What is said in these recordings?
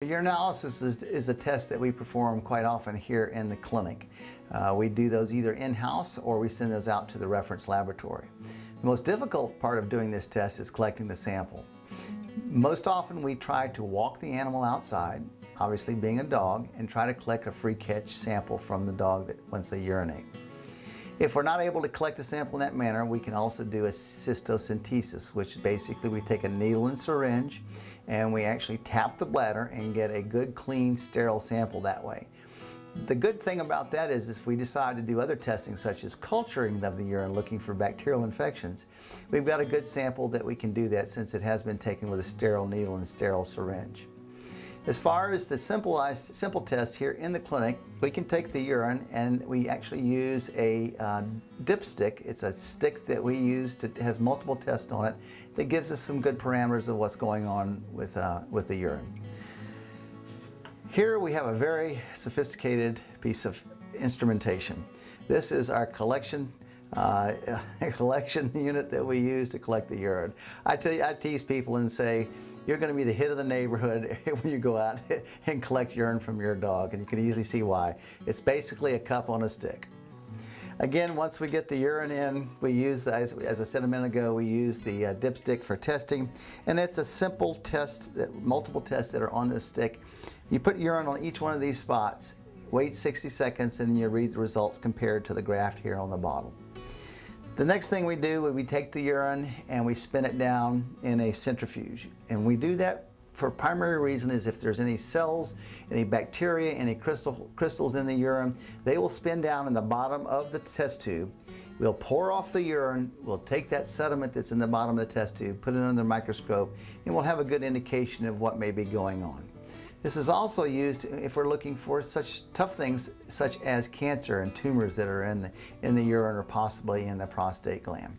Urinalysis is a test that we perform quite often here in the clinic. We do those either in-house or we send those out to the reference laboratory. The most difficult part of doing this test is collecting the sample. Most often we try to walk the animal outside, obviously being a dog, and try to collect a free catch sample from the dog that once they urinate. If we're not able to collect a sample in that manner, we can also do a cystocentesis, which basically we take a needle and syringe and we actually tap the bladder and get a good, clean, sterile sample that way. The good thing about that is if we decide to do other testing such as culturing of the urine looking for bacterial infections, we've got a good sample that we can do that since it has been taken with a sterile needle and sterile syringe. As far as the simple test here in the clinic, we can take the urine and we actually use a dipstick. It's a stick that we use that has multiple tests on it that gives us some good parameters of what's going on with the urine. Here we have a very sophisticated piece of instrumentation. This is our collection unit that we use to collect the urine. I tease people and say, you're going to be the hit of the neighborhood when you go out and collect urine from your dog, and you can easily see why. It's basically a cup on a stick. Again, once we get the urine in, we use, as I said a minute ago, we use the dipstick for testing, and it's a simple test, multiple tests that are on this stick. You put urine on each one of these spots, wait 60 seconds, and you read the results compared to the graph here on the bottle. The next thing we do is we take the urine and we spin it down in a centrifuge. And we do that for primary reason is if there's any cells, any bacteria, any crystals in the urine, they will spin down in the bottom of the test tube. We'll pour off the urine, we'll take that sediment that's in the bottom of the test tube, put it under the microscope, and we'll have a good indication of what may be going on. This is also used if we're looking for such tough things such as cancer and tumors that are in the urine or possibly in the prostate gland.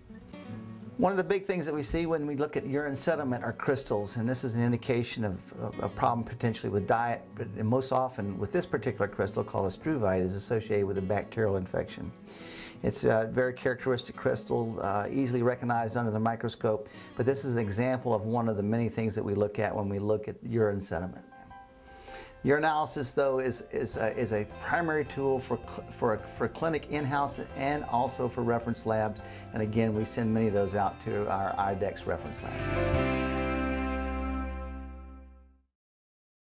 One of the big things that we see when we look at urine sediment are crystals, and this is an indication of a problem potentially with diet, but most often with this particular crystal called a struvite is associated with a bacterial infection. It's a very characteristic crystal, easily recognized under the microscope, but this is an example of one of the many things that we look at when we look at urine sediment. Urinalysis, though, is a primary tool for clinic in-house and also for reference labs. And again, we send many of those out to our IDEX reference lab.